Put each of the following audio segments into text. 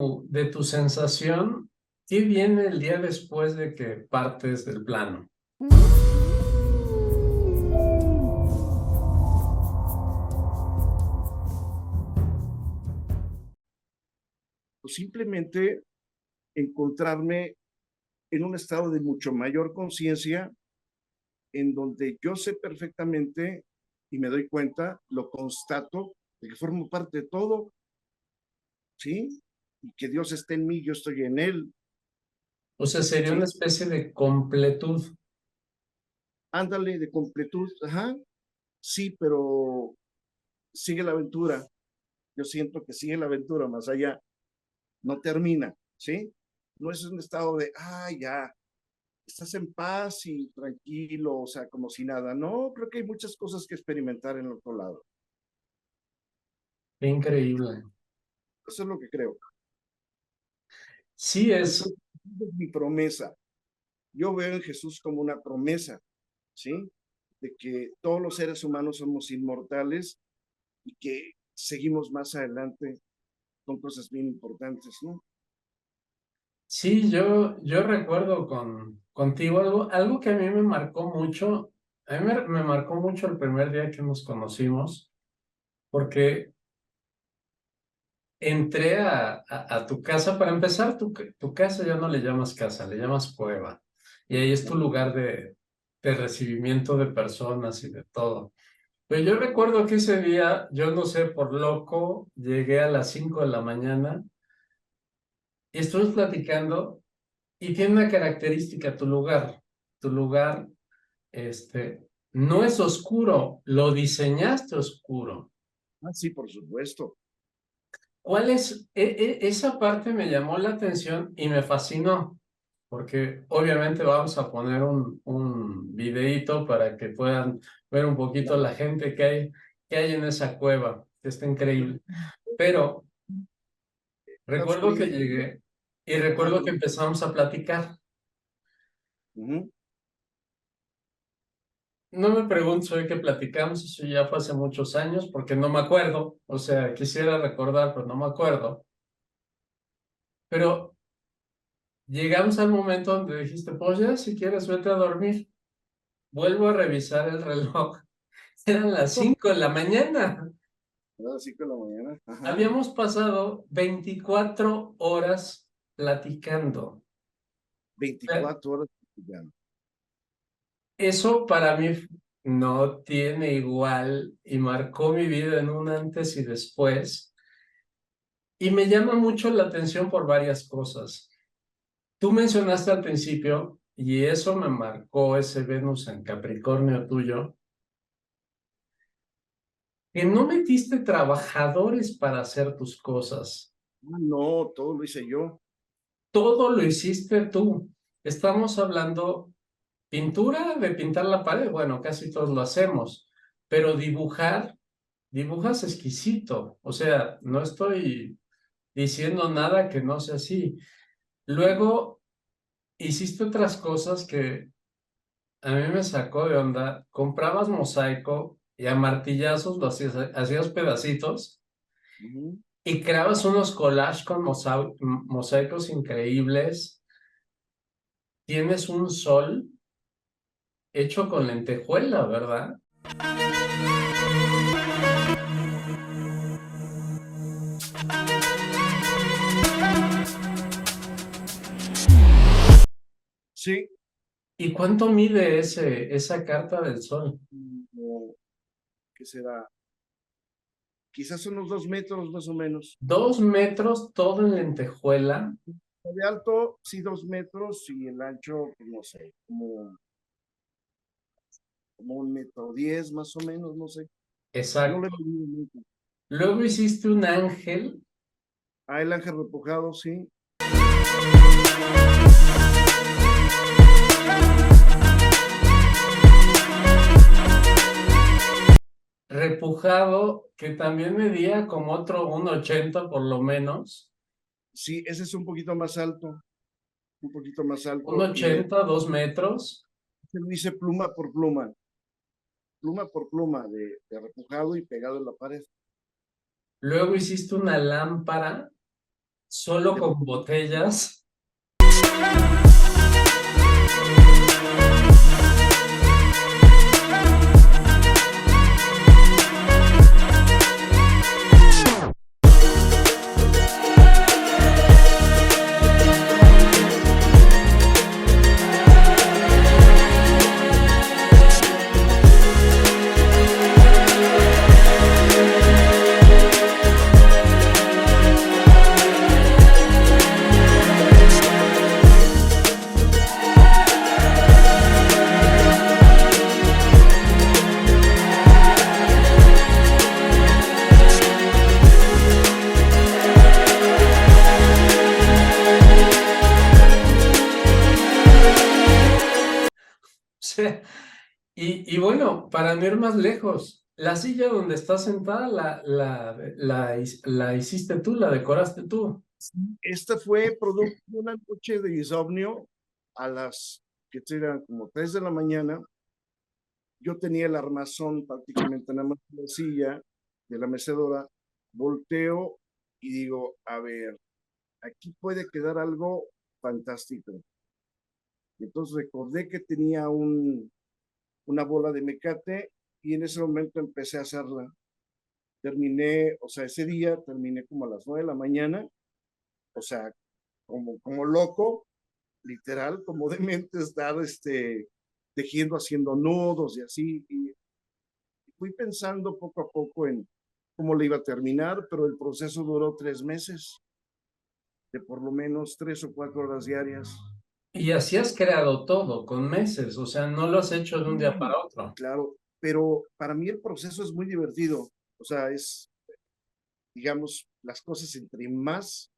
de tu sensación, ¿qué viene el día después de que partes del plano? Pues simplemente encontrarme en un estado de mucho mayor conciencia, en donde yo sé perfectamente y me doy cuenta, lo constato, de que formo parte de todo, ¿sí? Y que Dios está en mí, yo estoy en Él, O sea, sería una ¿sí? especie de completud. Ándale de completud, ajá, sí, pero sigue la aventura. Yo siento que sigue la aventura, más allá, no termina, ¿sí? No es un estado de, ya, estás en paz y tranquilo, o sea, como si nada. No, creo que hay muchas cosas que experimentar en el otro lado. Qué increíble. Eso es lo que creo. Sí, Entonces, es mi promesa. Yo veo en Jesús como una promesa, ¿sí? De que todos los seres humanos somos inmortales y que seguimos más adelante con cosas bien importantes, ¿no? sí, yo recuerdo contigo algo que a mí me marcó mucho. A mí me marcó mucho el primer día que nos conocimos, porque entré a tu casa. Para empezar, tu casa ya no le llamas casa, le llamas cueva. Y ahí es tu lugar de recibimiento de personas y de todo. Pero yo recuerdo que ese día, yo no sé, por loco, llegué a las 5 de la mañana y estuvimos platicando y tiene una característica tu lugar. Tu lugar, no es oscuro, lo diseñaste oscuro. Ah, sí, por supuesto. ¿Cuál es? Esa parte me llamó la atención y me fascinó, porque obviamente vamos a poner un videíto para que puedan ver un poquito la gente que hay en esa cueva, que está increíble. Pero La recuerdo que oscuridad. llegué y Ah, recuerdo que perdón. empezamos a platicar. Ujú. No me pregunto de qué platicamos, eso ya fue hace muchos años, porque no me acuerdo. O sea, quisiera recordar, pero no me acuerdo. Pero llegamos al momento donde dijiste, pues ya, si quieres, vete a dormir. Vuelvo a revisar el reloj. Eran las 5 de la mañana. A las 5 de la mañana. Ajá. Habíamos pasado 24 horas platicando. 24 horas estudiando. Eso para mí no tiene igual y marcó mi vida en un antes y después. Y me llama mucho la atención por varias cosas. Tú mencionaste al principio, y eso me marcó ese Venus en Capricornio tuyo, que no metiste trabajadores para hacer tus cosas. Ah, no, todo lo hice yo. Todo lo hiciste tú. Estamos hablando pintura, de pintar la pared, bueno, casi todos lo hacemos, pero dibujas exquisito. O sea, no estoy diciendo nada que no sea así. Luego hiciste otras cosas que a mí me sacó de onda. Comprabas mosaico y a martillazos lo hacías pedacitos Ujú. y creabas unos collages con mosaicos increíbles. Tienes un sol hecho con lentejuela, ¿verdad? Sí, ¿Y cuánto mide esa carta del sol? como, ¿qué será? Quizás unos 2 metros más o menos. 2 metros, todo en lentejuela. De alto, sí, 2 metros y el ancho, pues, no sé, como 1 metro 10 más o menos, no sé. No lo he Exacto. medido nunca. Luego hiciste un ángel Ah, el ángel repujado, sí. repujado que también medía como otro 1,80 por lo menos. Sí, ese es un poquito más Un alto, y 2 metros. se lo hice pluma por pluma de repujado y pegado en la pared. Luego hiciste una lámpara Solo con botellas. sea, y bueno, para no ir más lejos, la silla donde estás sentada la hiciste tú, la decoraste tú. Esta fue producto de una noche de insomnio a las que eran como 3 de la mañana. Yo tenía el armazón prácticamente nada más en la silla de la mecedora. Volteo y digo, a ver, aquí puede quedar algo fantástico. Y entonces recordé que tenía una bola de mecate y en ese momento empecé a hacerla. Terminé, o sea, ese día terminé como a las 9 de la mañana, o sea, como loco, literal, como demente estar tejiendo, haciendo nudos y así. Y fui pensando poco a poco en cómo le iba a terminar, pero el proceso duró 3 meses, de por lo menos 3 o 4 horas diarias. Y así has creado todo, con meses, o sea, no lo has hecho de un día para otro. Claro, pero para mí el proceso es muy divertido. O sea, digamos, las cosas entre más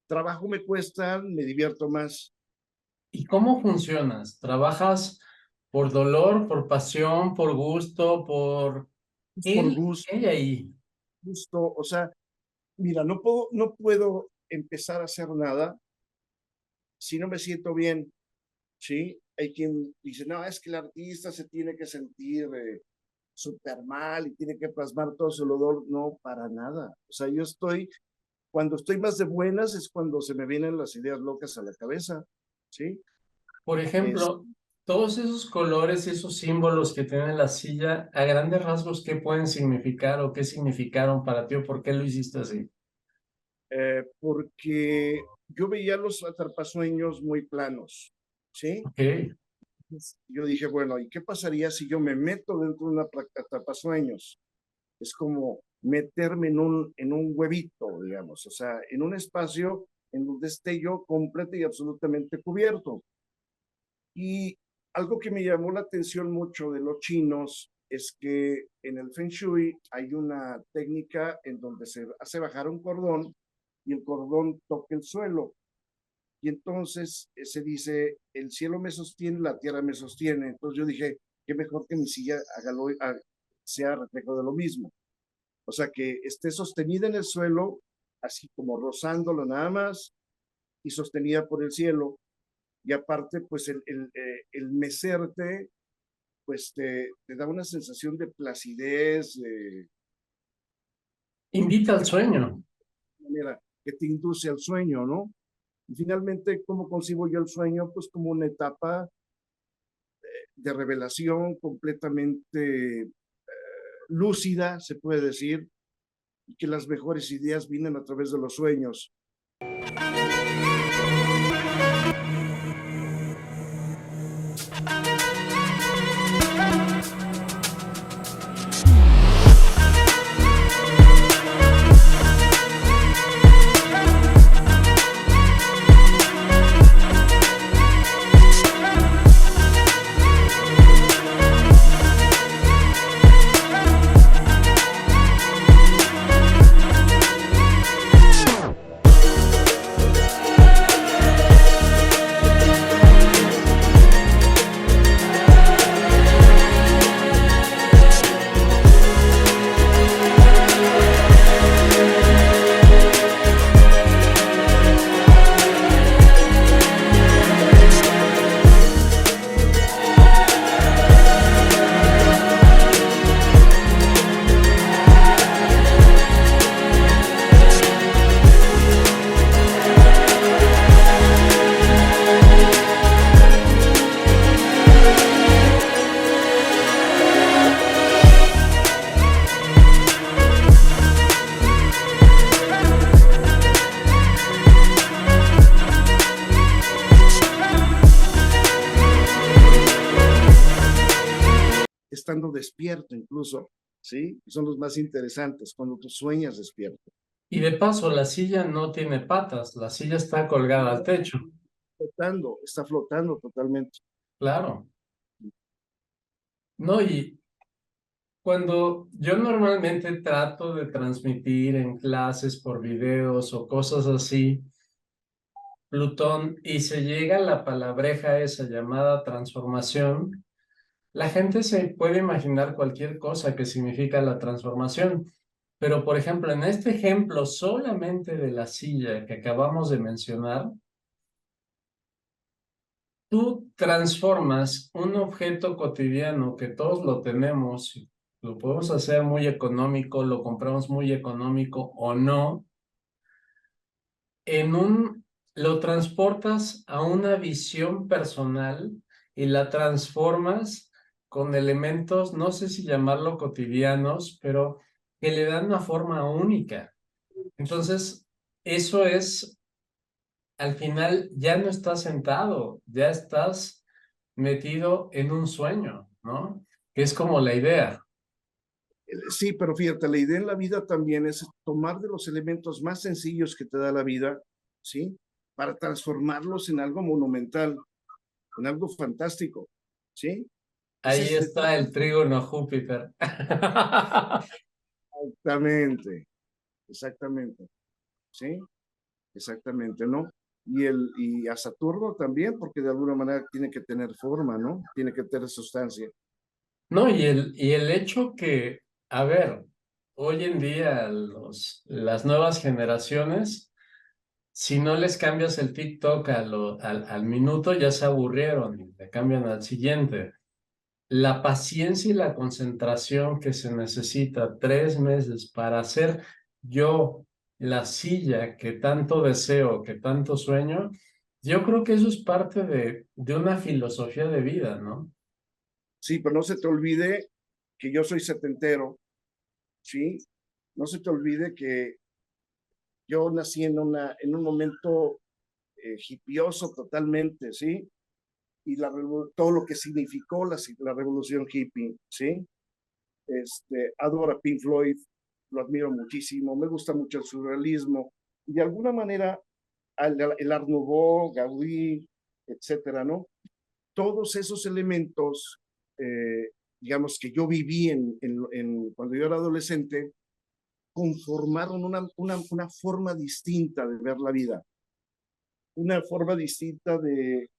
trabajo me cuestan, me divierto más. ¿Y cómo funcionas? ¿Trabajas por dolor, por pasión, por gusto, por Por qué hay ahí? gusto, o sea, mira, no puedo empezar a hacer nada si no me siento bien, ¿sí? Hay quien dice, no, es que el artista se tiene que sentir súper mal y tiene que plasmar todo su dolor. No, para nada. O sea, cuando estoy más de buenas es cuando se me vienen las ideas locas a la cabeza, ¿sí? Por Es, ejemplo, todos esos colores y esos símbolos que tiene la silla, a grandes rasgos, ¿qué pueden significar o qué significaron para ti o por qué lo hiciste así? porque yo veía los atrapasueños muy planos, ¿sí? Ok. Yo dije, bueno, ¿y qué pasaría si yo me meto dentro de una atrapasueños? Es como meterme en un huevito, digamos, o sea, en un espacio en donde esté yo completo y absolutamente cubierto. Y algo que me llamó la atención mucho de los chinos es que en el Feng Shui hay una técnica en donde se hace bajar un cordón y el cordón toca el suelo. Y entonces se dice, el cielo me sostiene, la tierra me sostiene. Entonces yo dije, qué mejor que mi silla sea reflejo de lo mismo. O sea, que esté sostenida en el suelo, así como rozándolo nada más, y sostenida por el cielo. Y aparte, pues el mecerte, pues te da una sensación de placidez, de Invita al sueño. manera que te induce al sueño, ¿no? Y finalmente, ¿cómo concibo yo el sueño? Pues como una etapa de revelación completamente lúcida, se puede decir, y que las mejores ideas vienen a través de los sueños. estando despierto incluso, ¿sí? Son los más interesantes, cuando tú sueñas despierto. Y de paso, la silla no tiene patas, la silla está colgada al techo. Está flotando totalmente. Claro. No, y cuando yo normalmente trato de transmitir en clases por videos o cosas así, Plutón, y se llega a la palabreja esa llamada transformación, la gente se puede imaginar cualquier cosa que significa la transformación. Pero, por ejemplo, en este ejemplo solamente de la silla que acabamos de mencionar, tú transformas un objeto cotidiano que todos lo tenemos, lo podemos hacer muy económico, lo compramos muy económico o no, lo transportas a una visión personal y la transformas con elementos, no sé si llamarlo cotidianos, pero que le dan una forma única. Entonces, eso es, al final ya no estás sentado, ya estás metido en un sueño, ¿no? Que es como la idea. Sí, pero fíjate, la idea en la vida también es tomar de los elementos más sencillos que te da la vida, ¿sí? Para transformarlos en algo monumental, en algo fantástico, ¿sí? Ahí De todo. está el trígono Júpiter. Exactamente, exactamente, ¿sí? Exactamente, ¿no? Y a Saturno también, porque de alguna manera tiene que tener forma, ¿no? Tiene que tener sustancia. No, y el hecho que, a ver, hoy en día las nuevas generaciones, si no les cambias el TikTok al minuto, ya se aburrieron y le cambian al siguiente. La paciencia y la concentración que se necesita 3 meses para hacer yo la silla que tanto deseo, que tanto sueño, yo creo que eso es parte de una filosofía de vida, ¿no? Sí, pero no se te olvide que yo soy setentero, ¿sí? No se te olvide que yo nací en un momento hippioso totalmente, ¿sí? Y todo lo que significó la revolución hippie, ¿sí? Adoro a Pink Floyd, lo admiro muchísimo, me gusta mucho el surrealismo, y de alguna manera el Art Nouveau, Gaudí, etcétera, ¿no? Todos esos elementos, digamos, que yo viví cuando yo era adolescente, conformaron una forma distinta de ver la vida, una forma distinta de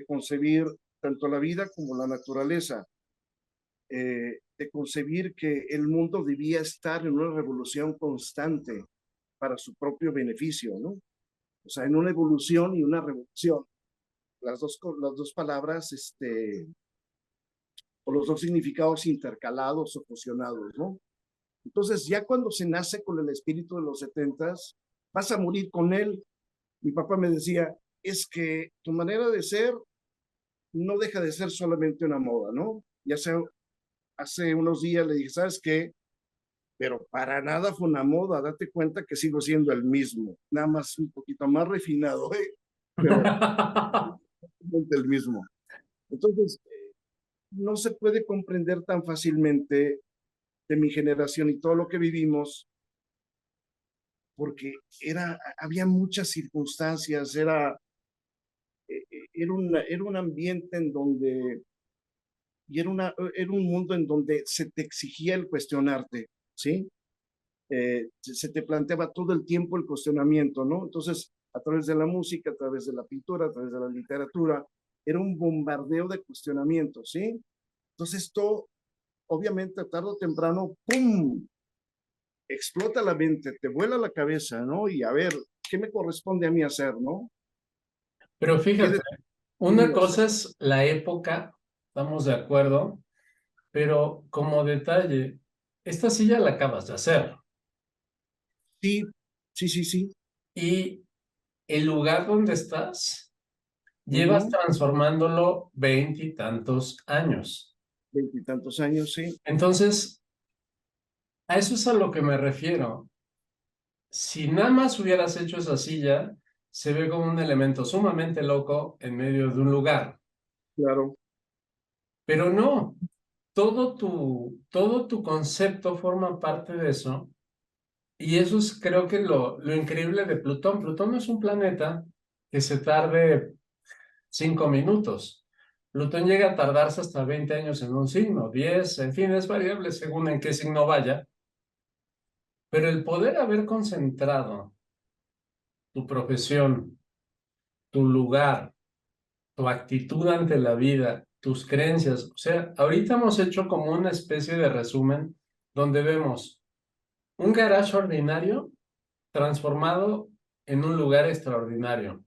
concebir tanto la vida como la naturaleza, de concebir que el mundo debía estar en una revolución constante para su propio beneficio, ¿no? O sea, en una evolución y una revolución. Las dos palabras, o los dos significados intercalados o fusionados, ¿no? Entonces, ya cuando se nace con el espíritu de los setentas, vas a morir con él. Mi papá me decía, es que tu manera de ser no deja de ser solamente una moda, ¿no? Ya sea, hace unos días le dije, ¿sabes qué? Pero para nada fue una moda, date cuenta que sigo siendo el mismo, nada más un poquito más refinado, ¿eh? Pero el mismo. Entonces, no se puede comprender tan fácilmente de mi generación y todo lo que vivimos, porque había muchas circunstancias, era un ambiente en donde, y era un mundo en donde se te exigía el cuestionarte, ¿sí? Se te planteaba todo el tiempo el cuestionamiento, ¿no? Entonces, a través de la música, a través de la pintura, a través de la literatura, era un bombardeo de cuestionamientos, ¿sí? Entonces, esto, obviamente, tarde o temprano, ¡pum! Explota la mente, te vuela la cabeza, ¿no? Y a ver, ¿qué me corresponde a mí hacer, no? Pero ¿Qué fíjate, una decido hacer? cosa es la época, estamos de acuerdo, pero como detalle, esta silla la acabas de hacer Sí, sí, sí, sí. y el lugar donde estás, llevas Ujú. transformándolo 20 y tantos años. Veintitantos años, sí. Entonces, a eso es a lo que me refiero. Si nada más hubieras hecho esa silla, se ve como un elemento sumamente loco en medio de un lugar, Claro. pero no. todo tu concepto forma parte de eso. Y eso es, creo que lo increíble de Plutón. Plutón no es un planeta que se tarde 5 minutos. Plutón llega a tardarse hasta 20 años en un signo, 10, en fin, es variable según en qué signo vaya. Pero el poder haber concentrado tu profesión, tu lugar, tu actitud ante la vida, tus creencias, o sea, ahorita hemos hecho como una especie de resumen donde vemos un garage ordinario transformado en un lugar extraordinario.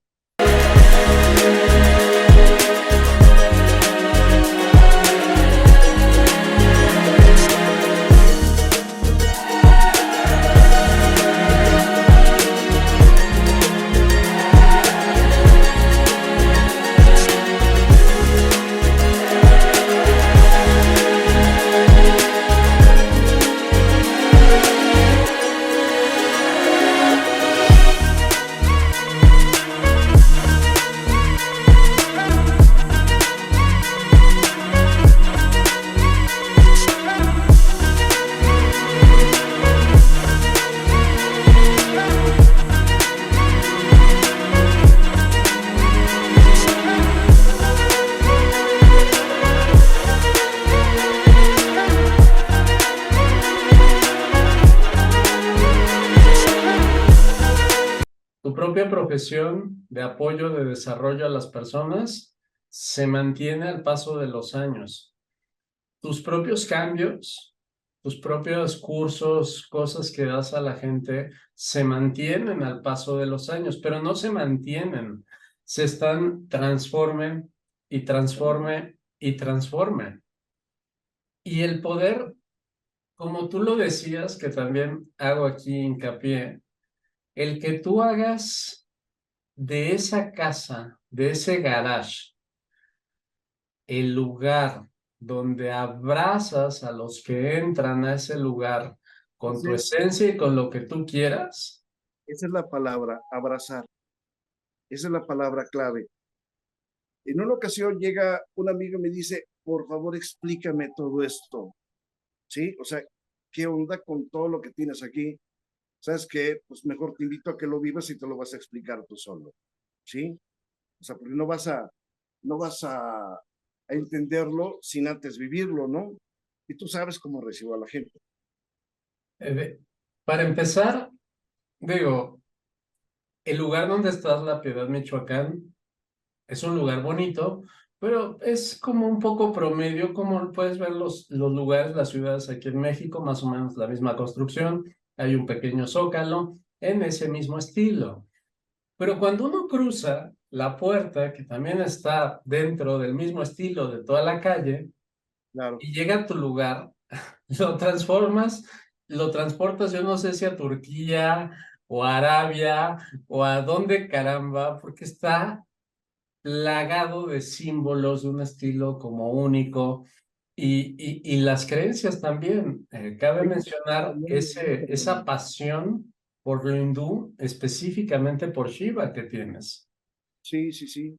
Tu propia profesión de apoyo, de desarrollo a las personas, se mantiene al paso de los años. Tus propios cambios, tus propios cursos, cosas que das a la gente, se mantienen al paso de los años, pero no se mantienen, se están transformen y transformen y transformen. Y el poder, como tú lo decías, que también hago aquí hincapié, el que tú hagas de esa casa, de ese garage, el lugar donde abrazas a los que entran a ese lugar con tu Ese es- esencia y con lo que tú quieras. esa es la palabra, abrazar. Esa es la palabra clave. En una ocasión llega un amigo y me dice, por favor, explícame todo esto. ¿Sí? O sea, ¿qué onda con todo lo que tienes aquí? ¿Sabes qué? Pues mejor te invito a que lo vivas y te lo vas a explicar tú solo. ¿Sí? O sea, porque no vas a entenderlo sin antes vivirlo, ¿no? Y tú sabes cómo recibo a la gente. Para empezar, digo, el lugar donde estás, La Piedad, Michoacán, es un lugar bonito, pero es como un poco promedio, como puedes ver los lugares, las ciudades aquí en México, más o menos la misma construcción, hay un pequeño zócalo en ese mismo estilo. Pero cuando uno cruza la puerta, que también está dentro del mismo estilo de toda la calle, Claro. y llega a tu lugar, lo transformas, lo transportas, yo no sé si a Turquía o a Arabia o a dónde caramba, porque está plagado de símbolos de un estilo como único y las creencias también. Cabe Hay mencionar también me gusta esa también. pasión por lo hindú, específicamente por Shiva que tienes. Sí, sí, sí.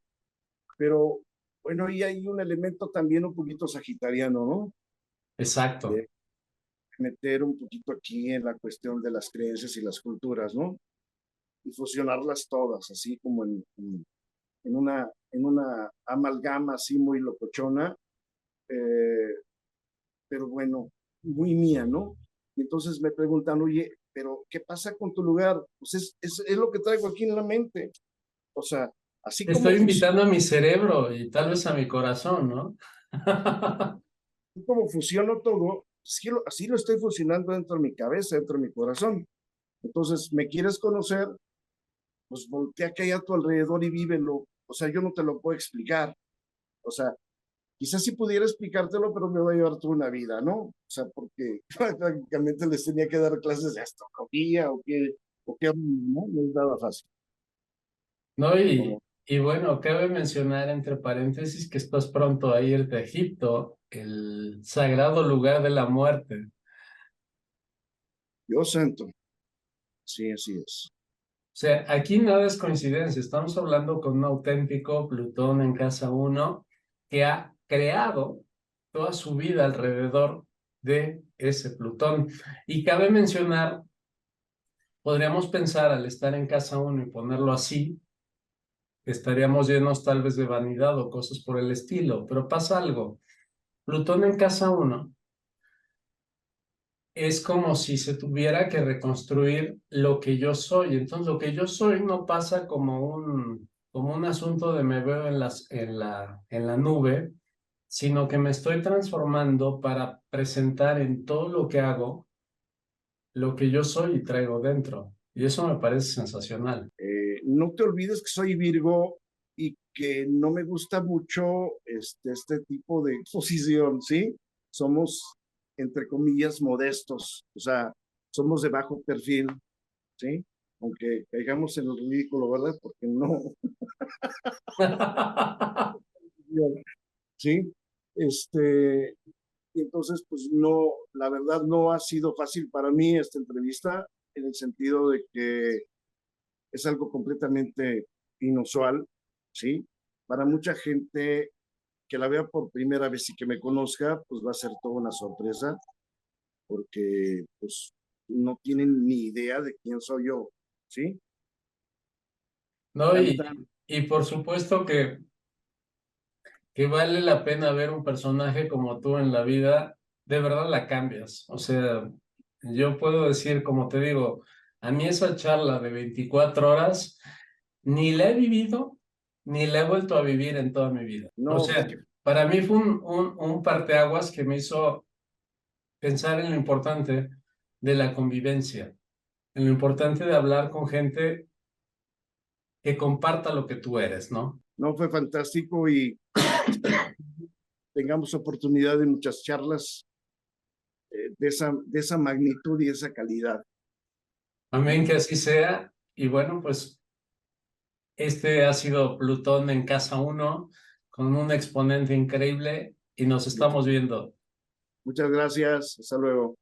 Pero bueno, y hay un elemento también un poquito sagitariano, ¿no? Exacto. De meter un poquito aquí en la cuestión de las creencias y las culturas, ¿no? Y fusionarlas todas, así como en una amalgama así muy locochona, eh, pero bueno, muy mía, ¿no? Y entonces me preguntan, oye, pero ¿qué pasa con tu lugar? Pues es lo que traigo aquí en la mente. O sea, así Te como, estoy invitando a mi cerebro y tal vez a mi corazón, ¿no? como fusiono todo, así lo estoy fusionando dentro de mi cabeza, dentro de mi corazón. Entonces, ¿me quieres conocer? Pues voltea que hay a tu alrededor y vívelo. O sea, yo no te lo puedo explicar. O sea, quizás sí pudiera explicártelo, pero me va a llevar toda una vida, ¿no? O sea, porque prácticamente les tenía que dar clases de astrología o qué, no, no es nada fácil. ¿No? Como, Y bueno, cabe mencionar entre paréntesis que estás pronto a irte a Egipto, el sagrado lugar de la muerte. Dios santo, sí, así es. O sea, aquí nada es coincidencia, estamos hablando con un auténtico Plutón en casa uno que ha creado toda su vida alrededor de ese Plutón. Y cabe mencionar, podríamos pensar al estar en casa 1 y ponerlo así, estaríamos llenos tal vez de vanidad o cosas por el estilo, pero pasa algo. Plutón en casa 1 es como si se tuviera que reconstruir lo que yo soy. Entonces, lo que yo soy no pasa como un asunto de me veo en la nube, sino que me estoy transformando para presentar en todo lo que hago lo que yo soy y traigo dentro. Y eso me parece sensacional. No te olvides que soy Virgo y que no me gusta mucho este tipo de exposición, ¿sí? Somos, entre comillas, modestos, o sea, somos de bajo perfil, ¿sí? Aunque caigamos en el ridículo, ¿verdad? Porque no, ¿sí? Y entonces, pues no, la verdad no ha sido fácil para mí esta entrevista, en el sentido de que es algo completamente inusual, ¿sí? Para mucha gente que la vea por primera vez y que me conozca, pues va a ser toda una sorpresa, porque pues no tienen ni idea de quién soy yo, ¿sí? No, Tan, tan. y por supuesto que vale la pena ver un personaje como tú en la vida, de verdad la cambias. O sea, yo puedo decir, como te digo, a mí esa charla de 24 horas ni la he vivido, ni la he vuelto a vivir en toda mi vida. O No, pues sea, para mí fue un parteaguas que me hizo pensar en lo importante de la convivencia, en lo importante de hablar con gente que comparta lo que tú eres, ¿no? no fue fantástico y espero que tengamos oportunidad de muchas charlas de esa magnitud y esa calidad. Amén, que así sea. Y bueno, pues este ha sido Plutón en casa 1 con un exponente increíble y nos estamos viendo. Muchas gracias. Hasta luego.